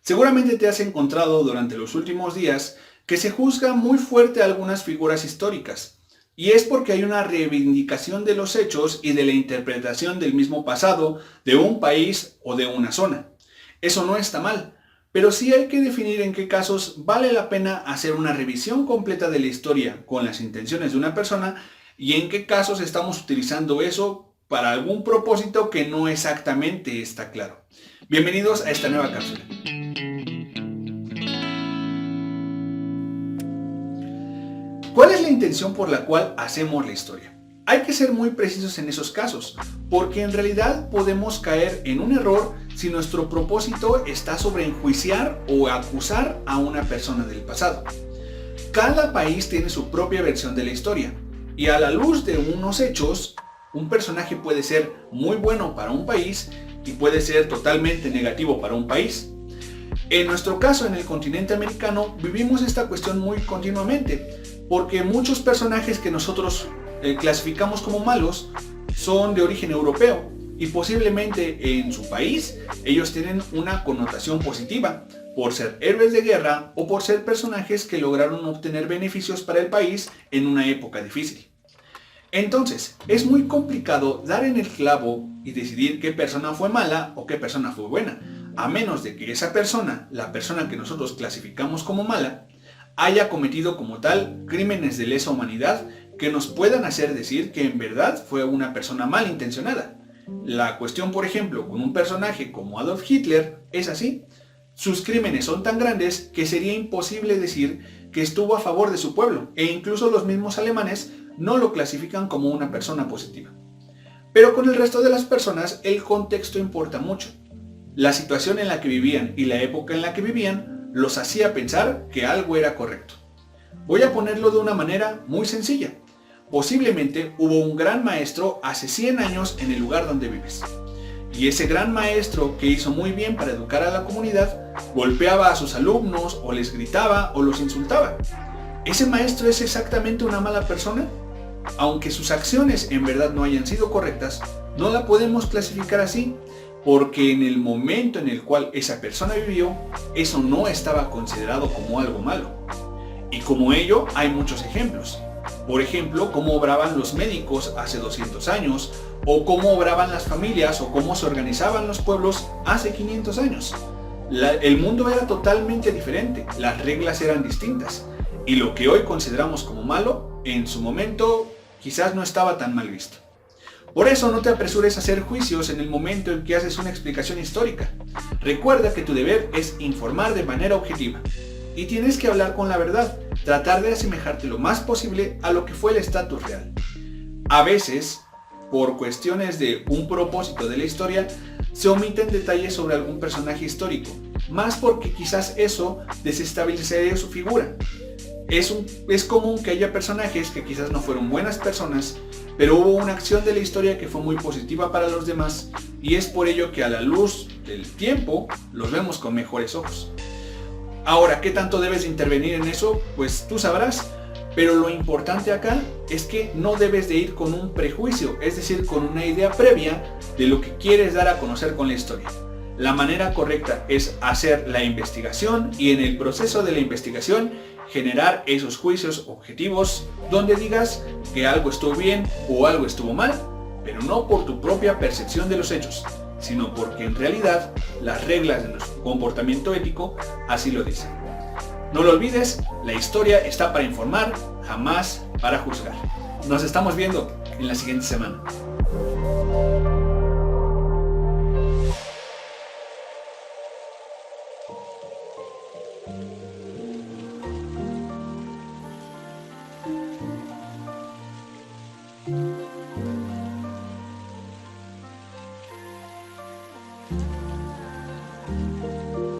Seguramente te has encontrado durante los últimos días que se juzga muy fuerte a algunas figuras históricas, y es porque hay una reivindicación de los hechos y de la interpretación del mismo pasado de un país o de una zona. Eso no está mal, pero sí hay que definir en qué casos vale la pena hacer una revisión completa de la historia con las intenciones de una persona y en qué casos estamos utilizando eso para algún propósito que no exactamente está claro. Bienvenidos a esta nueva cápsula. ¿Cuál es la intención por la cual hacemos la historia? Hay que ser muy precisos en esos casos, porque en realidad podemos caer en un error si nuestro propósito está sobre enjuiciar o acusar a una persona del pasado. Cada país tiene su propia versión de la historia, y a la luz de unos hechos, un personaje puede ser muy bueno para un país y puede ser totalmente negativo para un país. En nuestro caso, en el continente americano, vivimos esta cuestión muy continuamente, porque muchos personajes que nosotros clasificamos como malos son de origen europeo y posiblemente en su país ellos tienen una connotación positiva por ser héroes de guerra o por ser personajes que lograron obtener beneficios para el país en una época difícil. Entonces, es muy complicado dar en el clavo y decidir qué persona fue mala o qué persona fue buena, a menos de que esa persona, la persona que nosotros clasificamos como mala, haya cometido como tal crímenes de lesa humanidad que nos puedan hacer decir que en verdad fue una persona malintencionada. La cuestión, por ejemplo, con un personaje como Adolf Hitler es así. Sus crímenes son tan grandes que sería imposible decir que estuvo a favor de su pueblo, e incluso los mismos alemanes no lo clasifican como una persona positiva. Pero con el resto de las personas el contexto importa mucho. La situación en la que vivían y la época en la que vivían los hacía pensar que algo era correcto. Voy a ponerlo de una manera muy sencilla. Posiblemente hubo un gran maestro hace 100 años en el lugar donde vives. Y ese gran maestro que hizo muy bien para educar a la comunidad, golpeaba a sus alumnos o les gritaba o los insultaba. ¿Ese maestro es exactamente una mala persona? Aunque sus acciones en verdad no hayan sido correctas, no la podemos clasificar así, porque en el momento en el cual esa persona vivió, eso no estaba considerado como algo malo. Y como ello, hay muchos ejemplos. Por ejemplo, cómo obraban los médicos hace 200 años, o cómo obraban las familias, o cómo se organizaban los pueblos hace 500 años. El mundo era totalmente diferente, las reglas eran distintas, y lo que hoy consideramos como malo, en su momento quizás no estaba tan mal visto. Por eso no te apresures a hacer juicios en el momento en que haces una explicación histórica. Recuerda que tu deber es informar de manera objetiva. Y tienes que hablar con la verdad, tratar de asemejarte lo más posible a lo que fue el estatus real. A veces, por cuestiones de un propósito de la historia, se omiten detalles sobre algún personaje histórico, más porque quizás eso desestabilizaría su figura. Es común que haya personajes que quizás no fueron buenas personas, pero hubo una acción de la historia que fue muy positiva para los demás, y es por ello que a la luz del tiempo los vemos con mejores ojos. Ahora, ¿qué tanto debes intervenir en eso? Pues tú sabrás, pero lo importante acá es que no debes de ir con un prejuicio, es decir, con una idea previa de lo que quieres dar a conocer con la historia. La manera correcta es hacer la investigación y en el proceso de la investigación generar esos juicios objetivos donde digas que algo estuvo bien o algo estuvo mal, pero no por tu propia percepción de los hechos, sino porque en realidad las reglas de nuestro comportamiento ético así lo dicen. No lo olvides, la historia está para informar, jamás para juzgar. Nos estamos viendo en la siguiente semana.